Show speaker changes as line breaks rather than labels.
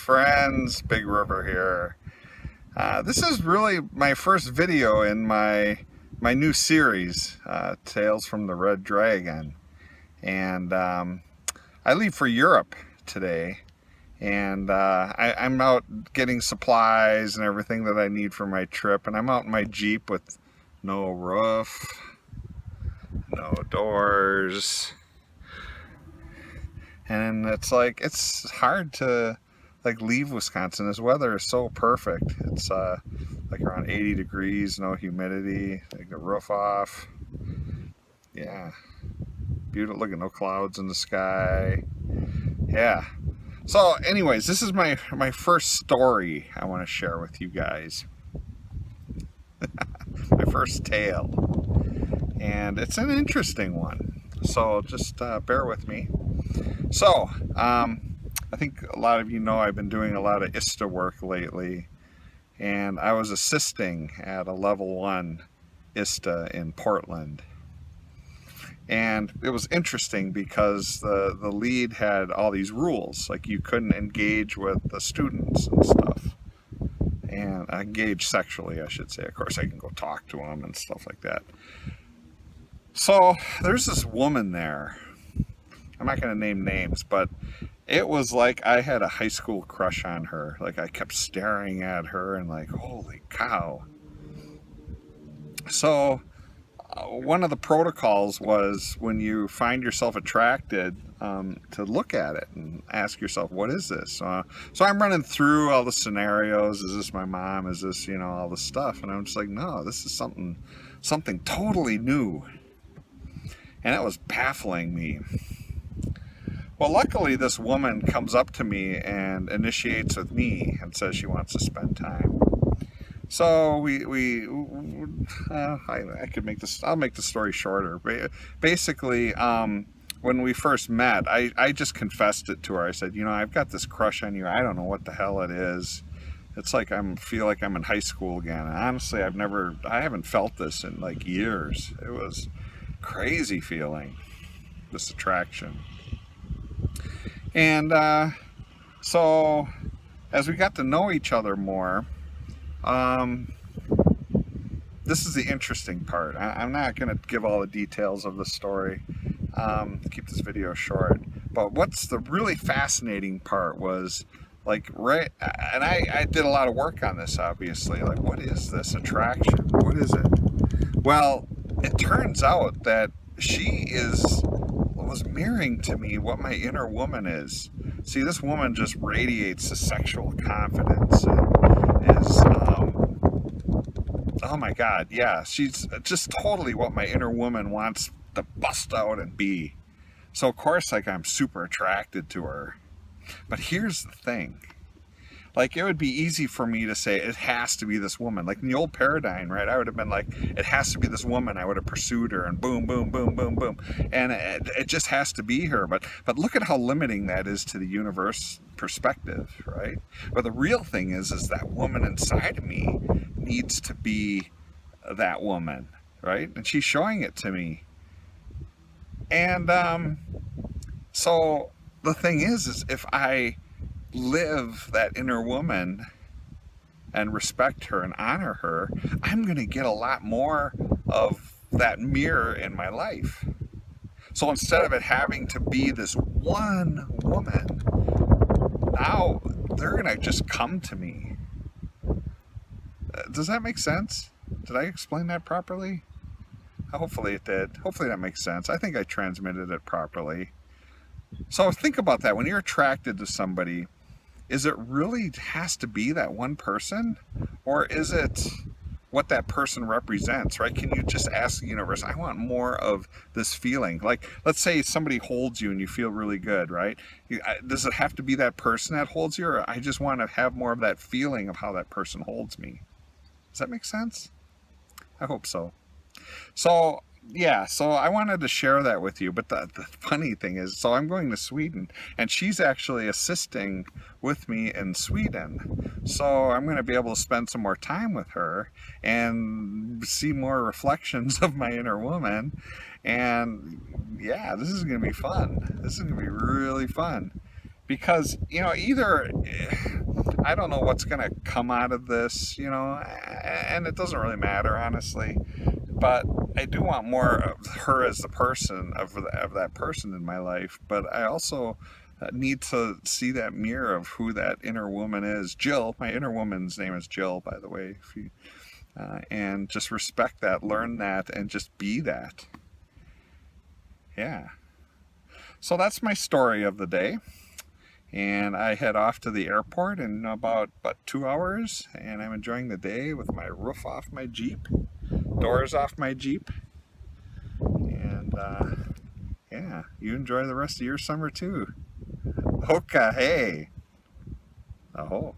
friends, Big River here. This is really my first video in my new series, Tales from the Red Dragon. And I leave for Europe today, and I'm out getting supplies and everything that I need for my trip, and I'm out in my Jeep with no roof, no doors, and it's hard to leave Wisconsin. This weather is so perfect. It's like around 80 degrees, no humidity, like the roof off. Yeah, beautiful. Look at no clouds in the sky. Yeah. So anyways, this is my first story I want to share with you guys. My first tale, and it's an interesting one, so just bear with me. So I think a lot of you know I've been doing a lot of ISTA work lately, and I was assisting at a level 1 ISTA in Portland. And it was interesting because the lead had all these rules, like you couldn't engage with the students and stuff. And engage sexually, I should say. Of course, I can go talk to them and stuff like that. So there's this woman there. I'm not going to name names, but it was like I had a high school crush on her. Like I kept staring at her and like, holy cow. So one of the protocols was when you find yourself attracted, to look at it and ask yourself, what is this? So I'm running through all the scenarios. Is this my mom? Is this, all this stuff? And I'm just like, no, this is something totally new. And it was baffling me. Well, luckily this woman comes up to me and initiates with me and says she wants to spend time. So I could make this, I'll make the story shorter. Basically, when we first met, I just confessed it to her. I said, I've got this crush on you. I don't know what the hell it is. It's like feel like I'm in high school again. And honestly, I haven't felt this in like years. It was crazy feeling, this attraction. And so as we got to know each other more, this is the interesting part. I'm not going to give all the details of the story, keep this video short, but what's the really fascinating part was, and I did a lot of work on this, obviously, like, what is this attraction? What is it? Well, it turns out that she was mirroring to me what my inner woman is. See, this woman just radiates the sexual confidence and is, oh my God, yeah, she's just totally what my inner woman wants to bust out and be. So of course, I'm super attracted to her. But here's the thing. It would be easy for me to say, it has to be this woman. Like in the old paradigm, right? I would have been like, it has to be this woman. I would have pursued her and boom, boom, boom, boom, boom. And it just has to be her. But look at how limiting that is to the universe perspective, right? But the real thing is that woman inside of me needs to be that woman, right? And she's showing it to me. And so the thing is if I live that inner woman and respect her and honor her, I'm going to get a lot more of that mirror in my life. So instead of it having to be this one woman, now they're going to just come to me. Does that make sense? Did I explain that properly? Hopefully it did. Hopefully that makes sense. I think I transmitted it properly. So think about that. When you're attracted to somebody, is it really has to be that one person? Or is it what that person represents, right? Can you just ask the universe, I want more of this feeling? Like, let's say somebody holds you and you feel really good, right? Does it have to be that person that holds you? Or I just want to have more of that feeling of how that person holds me. Does that make sense? I hope so. So yeah, so I wanted to share that with you. But the funny thing is, so I'm going to Sweden, and she's actually assisting with me in Sweden. So I'm going to be able to spend some more time with her and see more reflections of my inner woman. And yeah, this is going to be fun. This is going to be really fun. because either I don't know what's going to come out of this, and it doesn't really matter, honestly. But I do want more of her as the person, of that person in my life. But I also need to see that mirror of who that inner woman is. Jill, my inner woman's name is Jill, by the way. And just respect that, learn that, and just be that. Yeah. So that's my story of the day. And I head off to the airport in about 2 hours, and I'm enjoying the day with my roof off my Jeep, doors off my Jeep, and yeah, you enjoy the rest of your summer too. Hoka Hey! Oh.